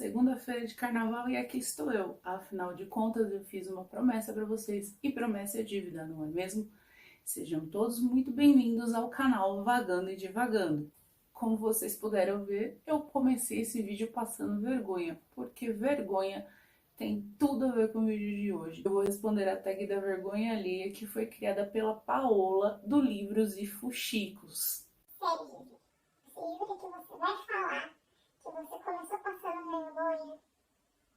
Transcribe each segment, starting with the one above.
segunda-feira de carnaval e aqui estou eu. Afinal de contas, eu fiz uma promessa para vocês e promessa é dívida, não é mesmo? Sejam todos muito bem-vindos ao canal Vagando e Divagando. Como vocês puderam ver, eu comecei esse vídeo passando vergonha, porque vergonha tem tudo a ver com o vídeo de hoje. Eu vou responder a tag da vergonha alheia que foi criada pela Paola do Livros e Fuxicos. Sério, você jura que você vai falar que você começou passando vergonha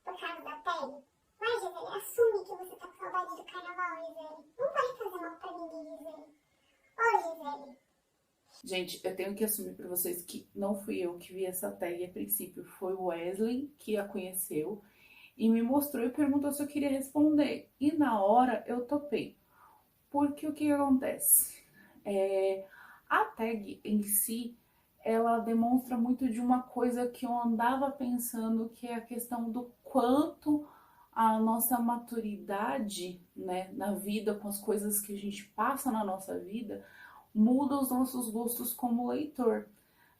por causa da pele? Vai, Gisele, assume que você tá com saudade do carnaval, Gisele. Não vai fazer mal pra ninguém, Gisele. Ô, Gisele. Gente, eu tenho que assumir para vocês que não fui eu que vi essa tag a princípio, foi o Wesley que a conheceu e me mostrou e perguntou se eu queria responder. E na hora eu topei. Porque o que acontece? A tag em si, ela demonstra muito de uma coisa que eu andava pensando, que é a questão do quanto a nossa maturidade, né, na vida, com as coisas que a gente passa na nossa vida, muda os nossos gostos como leitor,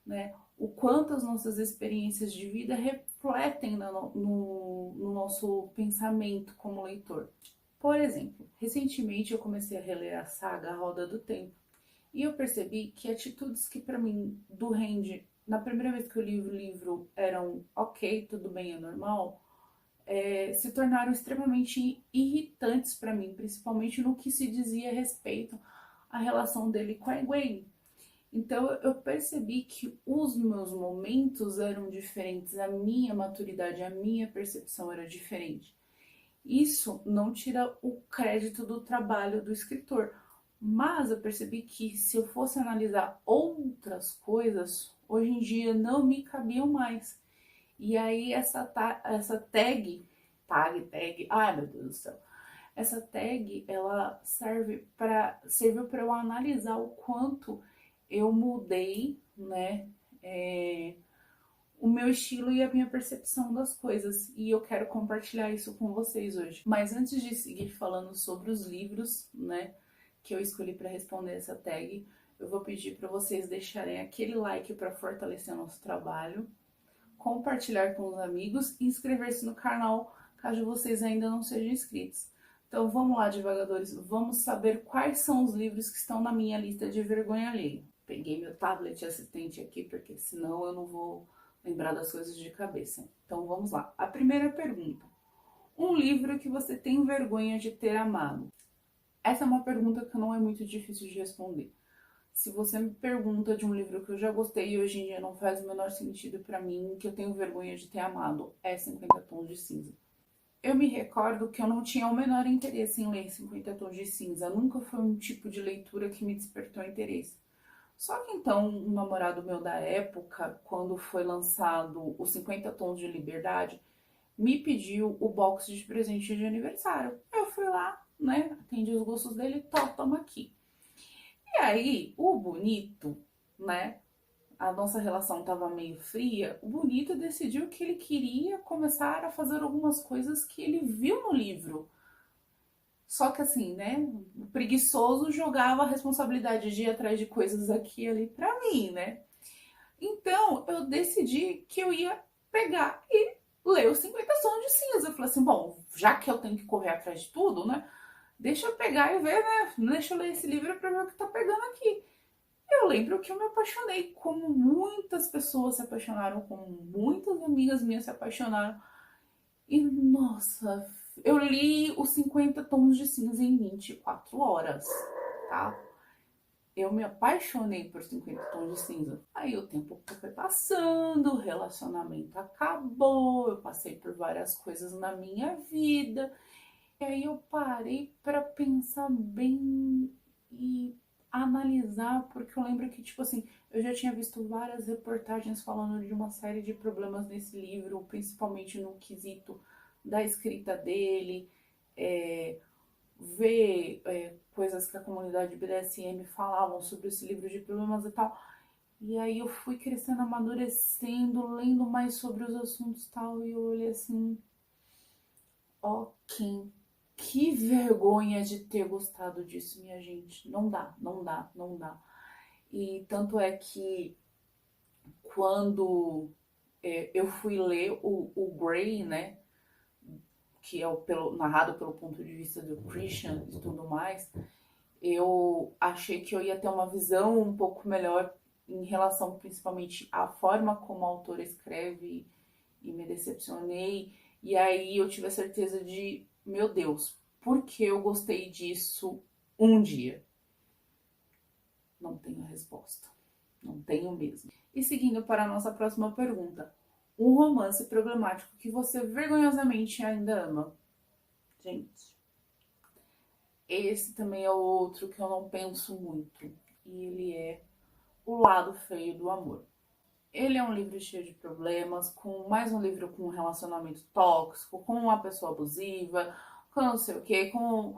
né? O quanto as nossas experiências de vida refletem no nosso pensamento como leitor. Por exemplo, recentemente eu comecei a reler a saga A Roda do Tempo e eu percebi que atitudes que para mim do Randy, na primeira vez que eu li o livro, eram ok, tudo bem, é normal, se tornaram extremamente irritantes para mim, principalmente no que se dizia a respeito à relação dele com a Gwen. Então eu percebi que os meus momentos eram diferentes, a minha maturidade, a minha percepção era diferente. Isso não tira o crédito do trabalho do escritor, mas eu percebi que se eu fosse analisar outras coisas, hoje em dia não me cabiam mais. E aí essa tag, ai meu Deus do céu, essa tag ela serviu para eu analisar o quanto eu mudei, né, o meu estilo e a minha percepção das coisas, e eu quero compartilhar isso com vocês hoje. Mas antes de seguir falando sobre os livros, né, que eu escolhi para responder essa tag, eu vou pedir para vocês deixarem aquele like para fortalecer nosso trabalho, compartilhar com os amigos e inscrever-se no canal caso vocês ainda não sejam inscritos. Então vamos lá, divagadores, vamos saber quais são os livros que estão na minha lista de vergonha alheia. Peguei meu tablet assistente aqui, porque senão eu não vou lembrar das coisas de cabeça. Então vamos lá. A primeira pergunta. Um livro que você tem vergonha de ter amado? Essa é uma pergunta que não é muito difícil de responder. Se você me pergunta de um livro que eu já gostei e hoje em dia não faz o menor sentido para mim, que eu tenho vergonha de ter amado, é 50 Tons de Cinza. Eu me recordo que eu não tinha o menor interesse em ler 50 Tons de Cinza. Nunca foi um tipo de leitura que me despertou interesse. Só que então, um namorado meu da época, quando foi lançado os 50 Tons de Liberdade, me pediu o box de presente de aniversário. Eu fui lá, né, atendi os gostos dele, toma aqui. E aí, o bonito, né, a nossa relação estava meio fria, o bonito decidiu que ele queria começar a fazer algumas coisas que ele viu no livro. Só que assim, né, o preguiçoso jogava a responsabilidade de ir atrás de coisas aqui e ali pra mim, né? Então, eu decidi que eu ia pegar e ler os 50 Tons de Cinza. Eu falei assim, bom, já que eu tenho que correr atrás de tudo, né, deixa eu pegar e ver, né, deixa eu ler esse livro pra ver o que tá pegando aqui. Eu lembro que eu me apaixonei, como muitas pessoas se apaixonaram, como muitas amigas minhas se apaixonaram. E, nossa, eu li os 50 Tons de Cinza em 24 horas, tá? Eu me apaixonei por 50 Tons de Cinza. Aí o tempo foi passando, o relacionamento acabou, eu passei por várias coisas na minha vida. E aí eu parei para pensar bem e analisar, porque eu lembro que, tipo assim, eu já tinha visto várias reportagens falando de uma série de problemas nesse livro, principalmente no quesito da escrita dele, ver coisas que a comunidade BDSM falavam sobre esse livro de problemas e tal. E aí eu fui crescendo, amadurecendo, lendo mais sobre os assuntos e tal, e eu olhei assim, ok, que vergonha de ter gostado disso, minha gente. Não dá, não dá, não dá. E tanto é que quando eu fui ler o Grey, né? Que é narrado pelo ponto de vista do Christian e tudo mais. Eu achei que eu ia ter uma visão um pouco melhor em relação principalmente à forma como a autora escreve, e me decepcionei. E aí eu tive a certeza de, meu Deus, por que eu gostei disso um dia? Não tenho resposta. Não tenho mesmo. E seguindo para a nossa próxima pergunta. Um romance problemático que você vergonhosamente ainda ama? Gente, esse também é outro que eu não penso muito. E ele é O Lado Feio do Amor. Ele é um livro cheio de problemas, com mais um livro com um relacionamento tóxico, com uma pessoa abusiva, com não sei o que, com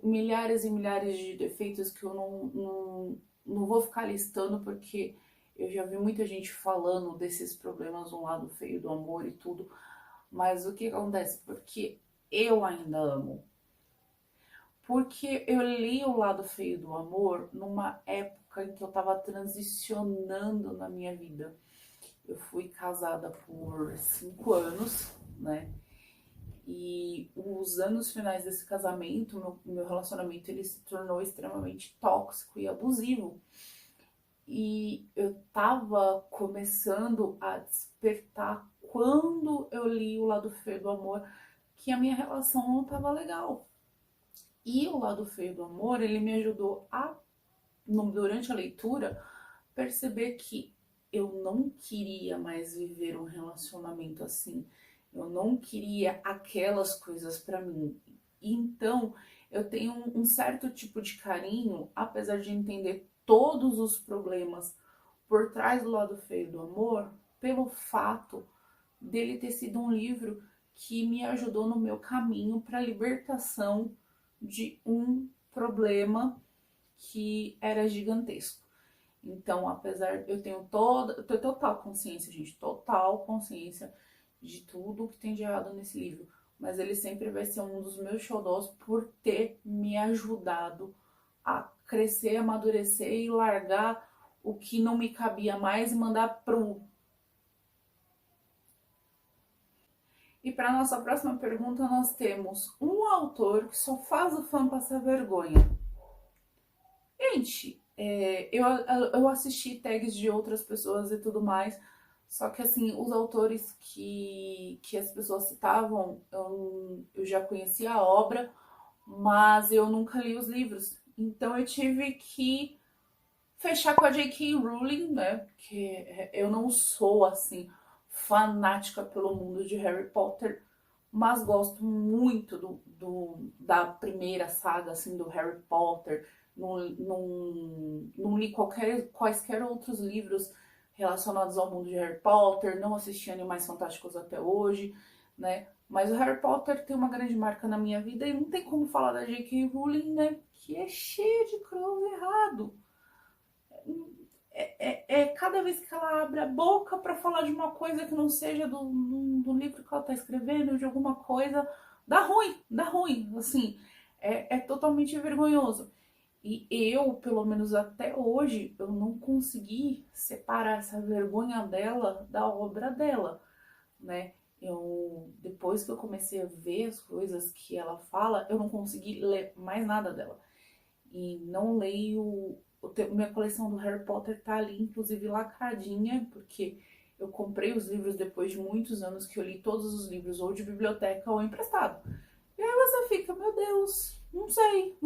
milhares e milhares de defeitos que eu não vou ficar listando, porque eu já vi muita gente falando desses problemas no lado feio do amor e tudo. Mas o que acontece? Porque eu ainda amo. Porque eu li O Lado Feio do Amor numa época em que eu tava transicionando na minha vida. Eu fui casada por 5 anos, né? E os anos finais desse casamento, meu relacionamento, ele se tornou extremamente tóxico e abusivo. E eu tava começando a despertar quando eu li O Lado Feio do Amor, que a minha relação não tava legal. E O Lado Feio do Amor, ele me ajudou durante a leitura, perceber que eu não queria mais viver um relacionamento assim. Eu não queria aquelas coisas para mim. Então, eu tenho um certo tipo de carinho, apesar de entender todos os problemas por trás do Lado Feio do Amor, pelo fato dele ter sido um livro que me ajudou no meu caminho para a libertação de um problema que era gigantesco. Então, apesar, eu tenho total consciência, gente, total consciência de tudo que tem de errado nesse livro. Mas ele sempre vai ser um dos meus xodós por ter me ajudado a crescer, amadurecer e largar o que não me cabia mais e mandar pro. E para nossa próxima pergunta, nós temos um autor que só faz o fã passar vergonha. Gente, eu assisti tags de outras pessoas e tudo mais, só que assim, os autores que as pessoas citavam, eu já conhecia a obra, mas eu nunca li os livros. Então eu tive que fechar com a J.K. Rowling, né? Porque eu não sou assim fanática pelo mundo de Harry Potter, mas gosto muito da primeira saga assim do Harry Potter. Não li quaisquer outros livros relacionados ao mundo de Harry Potter, não assisti Animais Fantásticos até hoje, né? Mas o Harry Potter tem uma grande marca na minha vida e não tem como falar da J.K. Rowling, né? Que é cheia de cruz errado. Cada vez que ela abre a boca para falar de uma coisa que não seja do livro que ela está escrevendo, de alguma coisa, dá ruim, assim, é totalmente vergonhoso. E eu, pelo menos até hoje, eu não consegui separar essa vergonha dela da obra dela, né? Depois que eu comecei a ver as coisas que ela fala, eu não consegui ler mais nada dela. E não leio. Minha coleção do Harry Potter tá ali, inclusive lacradinha, porque eu comprei os livros depois de muitos anos que eu li todos os livros, ou de biblioteca ou emprestado. E aí você fica, meu Deus, não sei.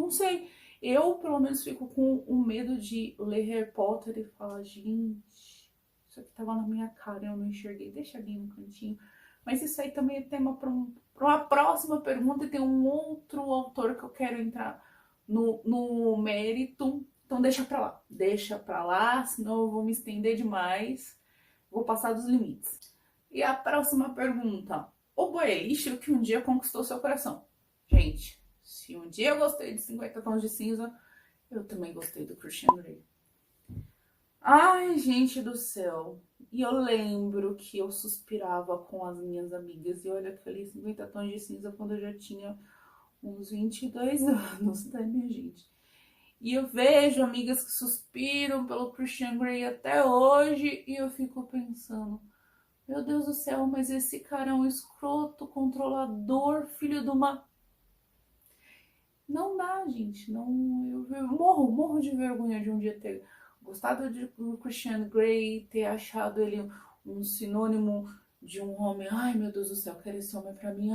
Eu, pelo menos, fico com o medo de ler Harry Potter e falar, gente, isso aqui tava na minha cara, eu não enxerguei, deixa ali no cantinho. Mas isso aí também é tema para uma próxima pergunta, e tem um outro autor que eu quero entrar no mérito. Então deixa pra lá, senão eu vou me estender demais, vou passar dos limites. E a próxima pergunta, o boy lixo que um dia conquistou seu coração? Gente, se um dia eu gostei de 50 Tons de Cinza, eu também gostei do Christian Grey. Ai, gente do céu. E eu lembro que eu suspirava com as minhas amigas, e olha que eu li 50 Tons de Cinza quando eu já tinha uns 22 anos, tá, minha gente? E eu vejo amigas que suspiram pelo Christian Grey até hoje, e eu fico pensando, Meu Deus do céu, mas esse cara é um escroto, controlador, filho de uma... Não dá, gente. Não, eu morro de vergonha de um dia ter gostado do Christian Grey, ter achado ele um sinônimo de um homem. Ai, meu Deus do céu, quero esse homem pra mim.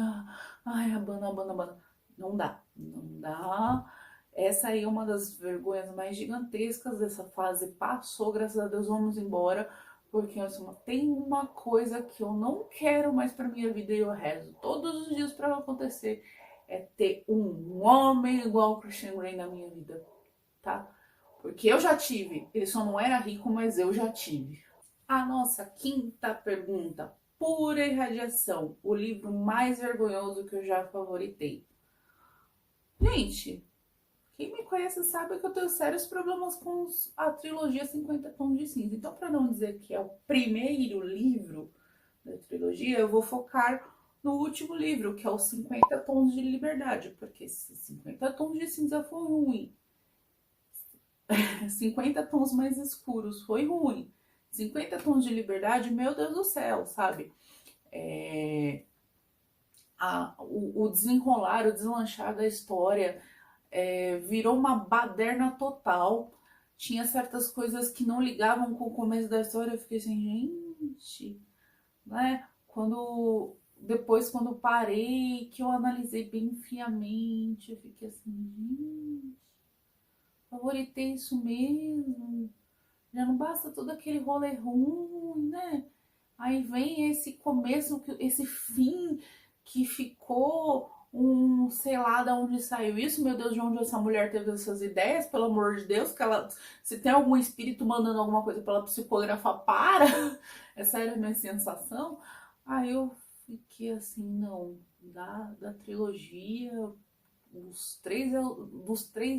Ai, abana, abana, abana. Não dá, não dá. Essa aí é uma das vergonhas mais gigantescas dessa fase. Passou, graças a Deus, vamos embora. Porque assim, tem uma coisa que eu não quero mais pra minha vida e eu rezo todos os dias pra acontecer, é ter um homem igual o Christian Grey na minha vida, tá? Porque eu já tive, ele só não era rico, mas eu já tive. A nossa quinta pergunta, Pura Irradiação, o livro mais vergonhoso que eu já favoritei. Gente, quem me conhece sabe que eu tenho sérios problemas com a trilogia 50 Tons de Cinza. Então, para não dizer que é o primeiro livro da trilogia, eu vou focar no último livro, que é os 50 Tons de Liberdade, porque se 50 Tons de Cinza foi ruim, 50 Tons mais escuros foi ruim, 50 Tons de Liberdade, meu Deus do céu, sabe? O desenrolar, o deslanchar da história virou uma baderna total. Tinha certas coisas que não ligavam com o começo da história. Eu fiquei assim, gente, né? Quando parei, que eu analisei bem friamente, eu fiquei assim, gente, favoritei isso mesmo. Já não basta todo aquele rolê ruim, né? Aí vem esse começo, esse fim que ficou sei lá de onde saiu isso, meu Deus, de onde essa mulher teve essas ideias, pelo amor de Deus, que ela, se tem algum espírito mandando alguma coisa pra ela psicografar, para! Essa era a minha sensação. Aí eu fiquei assim, não, da trilogia, dos três,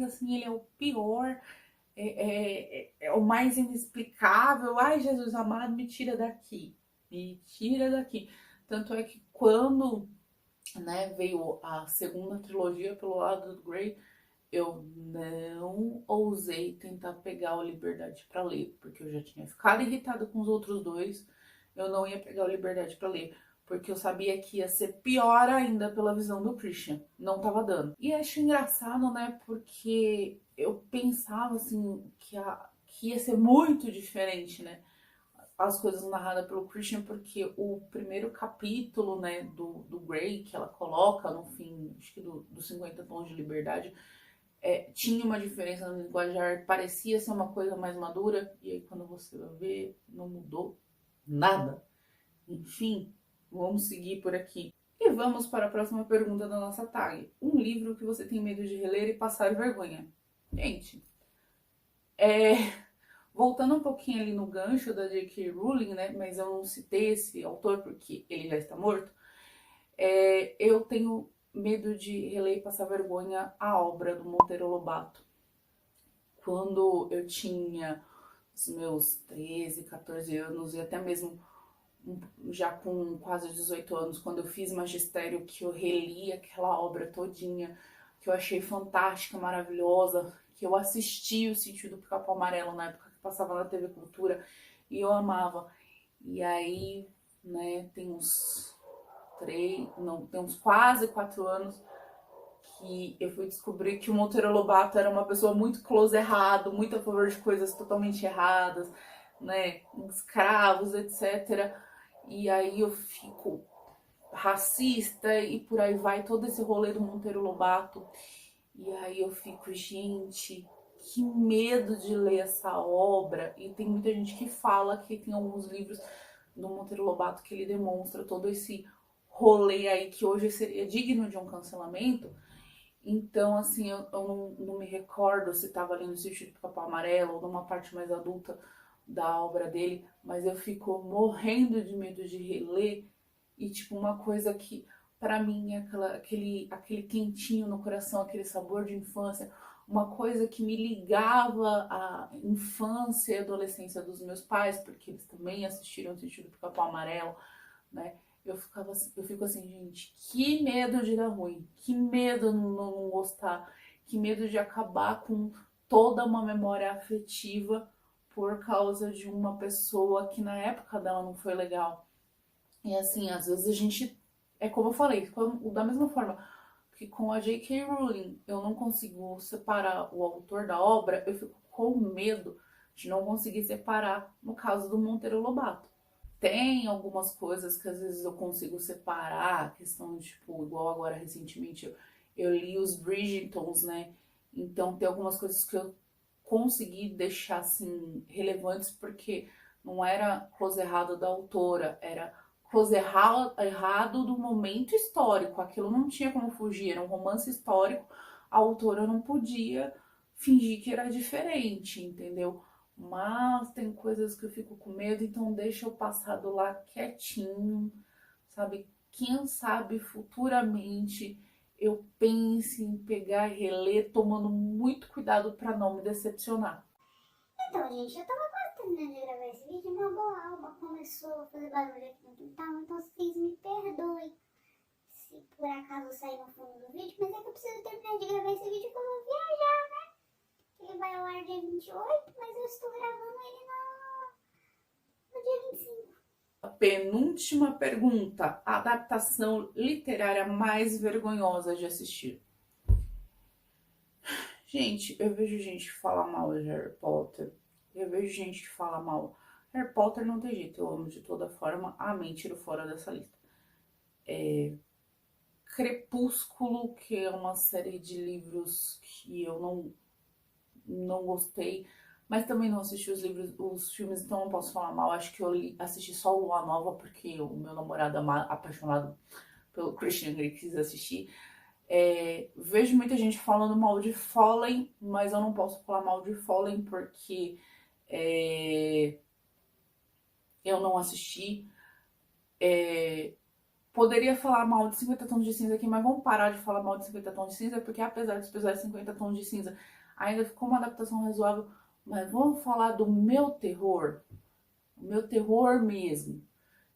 assim, ele é o pior, é o mais inexplicável. Ai, Jesus amado, me tira daqui, me tira daqui. Tanto é que quando, né, veio a segunda trilogia pelo lado do Grey, eu não ousei tentar pegar o Liberdade para ler, porque eu já tinha ficado irritada com os outros dois. Eu não ia pegar o Liberdade para ler, porque eu sabia que ia ser pior ainda pela visão do Christian. Não tava dando. E acho engraçado, né, porque eu pensava assim que ia ser muito diferente, né, as coisas narradas pelo Christian, porque o primeiro capítulo, né, do Grey, que ela coloca no fim, acho que do 50 Tons de Liberdade, tinha uma diferença no linguajar, parecia ser uma coisa mais madura, e aí quando você vai ver, não mudou nada. Enfim, vamos seguir por aqui. E vamos para a próxima pergunta da nossa tag. Um livro que você tem medo de reler e passar vergonha. Gente, voltando um pouquinho ali no gancho da J.K. Rowling, né? Mas eu não citei esse autor porque ele já está morto. Eu tenho medo de reler e passar vergonha a obra do Monteiro Lobato. Quando eu tinha os meus 13, 14 anos e até mesmo já com quase 18 anos, quando eu fiz magistério, que eu reli aquela obra todinha, que eu achei fantástica, maravilhosa, que eu assisti o Sítio do Pica-Pau Amarelo na época que passava na TV Cultura e eu amava. E aí, né, tem uns quase 4 anos que eu fui descobrir que o Monteiro Lobato era uma pessoa muito close errado, muito a favor de coisas totalmente erradas, né, escravos, etc. E aí eu fico racista e por aí vai todo esse rolê do Monteiro Lobato. E aí eu fico, gente, que medo de ler essa obra. E tem muita gente que fala que tem alguns livros do Monteiro Lobato que ele demonstra todo esse rolê aí que hoje seria digno de um cancelamento. Então, assim, eu não me recordo se estava ali no Sítio do Pica-Pau Amarelo ou numa parte mais adulta da obra dele, mas eu fico morrendo de medo de reler e, tipo, uma coisa que pra mim é aquele quentinho no coração, aquele sabor de infância, uma coisa que me ligava à infância e adolescência dos meus pais, porque eles também assistiram o Sítio do Pica-Pau Amarelo, né? Eu fico assim, gente, que medo de dar ruim, que medo de não gostar, que medo de acabar com toda uma memória afetiva por causa de uma pessoa que na época dela não foi legal. E assim, às vezes a gente, é como eu falei, da mesma forma que com a J.K. Rowling eu não consigo separar o autor da obra, eu fico com medo de não conseguir separar no caso do Monteiro Lobato. Tem algumas coisas que às vezes eu consigo separar, a questão de, tipo, igual agora recentemente eu li os Bridgertons, né? Então tem algumas coisas que eu consegui deixar assim relevantes porque não era close errado da autora, era close errado do momento histórico. Aquilo não tinha como fugir, era um romance histórico. A autora não podia fingir que era diferente, entendeu? Mas tem coisas que eu fico com medo, então deixa eu passar do lá quietinho, sabe? Quem sabe futuramente eu pense em pegar e reler, tomando muito cuidado para não me decepcionar. Então, gente, eu tava gostando, né, de gravar esse vídeo, uma boa alma começou a fazer barulho aqui no quintal, então vocês me perdoem se por acaso sair no fundo do vídeo, mas é que eu preciso terminar de gravar esse vídeo que eu vou viajar, né? Ele vai ao ar dia 28, mas eu estou gravando ele no dia 25. A penúltima pergunta: a adaptação literária mais vergonhosa de assistir. Gente, eu vejo gente falar mal de Harry Potter. Eu vejo gente que fala mal. Harry Potter não tem jeito, eu amo de toda forma. Amém, tiro fora dessa lista. Crepúsculo, que é uma série de livros que eu não gostei, mas também não assisti os livros, os filmes, então não posso falar mal. Acho que eu assisti só Lua Nova porque o meu namorado apaixonado pelo Christian Grey quis assistir. Vejo muita gente falando mal de Fallen, mas eu não posso falar mal de Fallen porque eu não assisti. Poderia falar mal de 50 Tons de Cinza aqui, mas vamos parar de falar mal de 50 Tons de Cinza, porque apesar dos episódios 50 Tons de Cinza, ainda ficou uma adaptação razoável. Mas vamos falar do meu terror. O meu terror mesmo.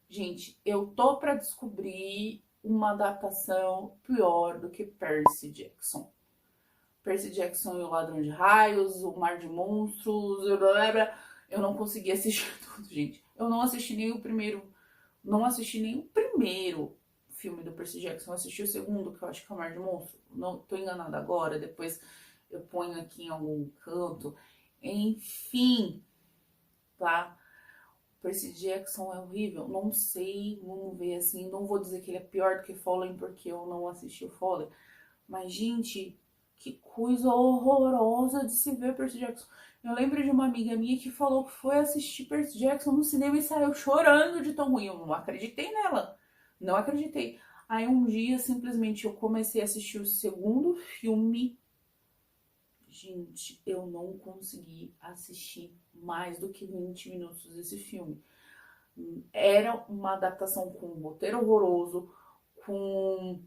Gente, eu tô pra descobrir uma adaptação pior do que Percy Jackson. Percy Jackson e o Ladrão de Raios, o Mar de Monstros, eu não consegui assistir tudo, gente. Eu não assisti nem o primeiro, não assisti nem o primeiro filme do Percy Jackson. Eu assisti o segundo, que eu acho que é o Mar de Monstros. Não tô enganada agora, depois eu ponho aqui em algum canto. Enfim, tá? Percy Jackson é horrível, não sei, vamos ver assim, não vou dizer que ele é pior do que Fallen porque eu não assisti o Fallen, mas gente, que coisa horrorosa de se ver Percy Jackson. Eu lembro de uma amiga minha que falou que foi assistir Percy Jackson no cinema e saiu chorando de tão ruim. Eu não acreditei nela, não acreditei. Aí um dia simplesmente eu comecei a assistir o segundo filme. Gente, eu não consegui assistir mais do que 20 minutos desse filme. Era uma adaptação com um roteiro horroroso, com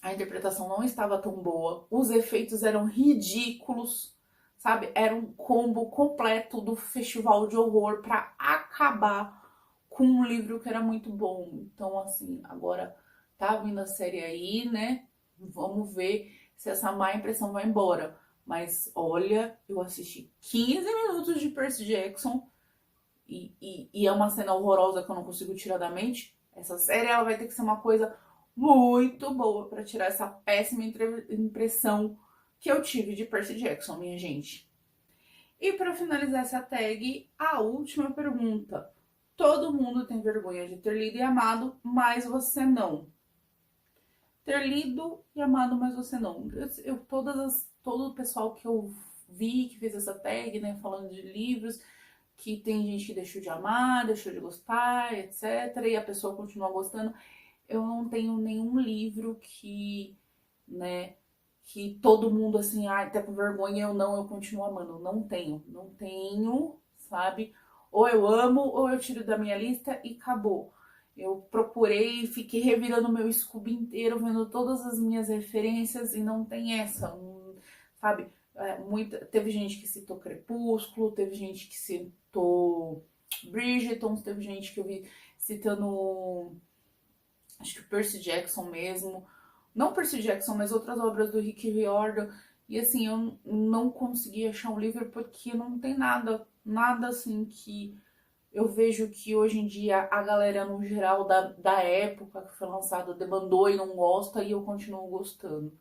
a interpretação não estava tão boa, os efeitos eram ridículos, sabe? Era um combo completo do festival de horror para acabar com um livro que era muito bom. Então, assim, agora tá vindo a série aí, né? Vamos ver se essa má impressão vai embora. Mas olha, eu assisti 15 minutos de Percy Jackson e é uma cena horrorosa que eu não consigo tirar da mente. Essa série ela vai ter que ser uma coisa muito boa para tirar essa péssima impressão que eu tive de Percy Jackson, minha gente. E para finalizar essa tag, a última pergunta. Todo mundo tem vergonha de ter lido e amado, mas você não. Ter lido e amado, mas você não. Todo o pessoal que eu vi que fez essa tag, né, falando de livros, que tem gente que deixou de amar, deixou de gostar, etc. E a pessoa continua gostando. Eu não tenho nenhum livro que, né, que todo mundo assim, tá com vergonha, eu continuo amando. Não tenho, sabe? Ou eu amo, ou eu tiro da minha lista e acabou. Eu procurei, fiquei revirando meu Scooby inteiro, vendo todas as minhas referências e não tem essa, sabe? Teve gente que citou Crepúsculo, teve gente que citou Bridgerton, teve gente que eu vi citando, acho que Percy Jackson mesmo. Não Percy Jackson, mas outras obras do Rick Riordan. E assim, eu não consegui achar um livro porque não tem nada assim que Eu vejo que hoje em dia a galera, no geral, da época que foi lançado, demandou e não gosta, e eu continuo gostando.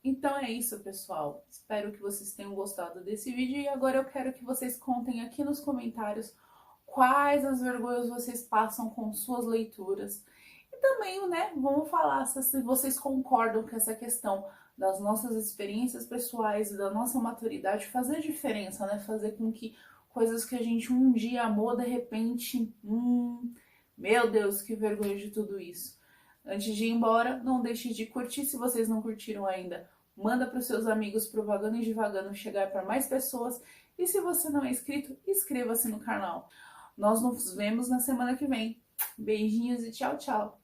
Então é isso, pessoal. Espero que vocês tenham gostado desse vídeo e agora eu quero que vocês contem aqui nos comentários quais as vergonhas vocês passam com suas leituras. E também, né, vamos falar se vocês concordam com essa questão das nossas experiências pessoais e da nossa maturidade fazer diferença, né? Fazer com que coisas que a gente um dia amou, de repente, meu Deus, que vergonha de tudo isso. Antes de ir embora, não deixe de curtir se vocês não curtiram ainda. Manda para os seus amigos pro Vagando e Divagando chegar para mais pessoas. E se você não é inscrito, inscreva-se no canal. Nós nos vemos na semana que vem. Beijinhos e tchau, tchau.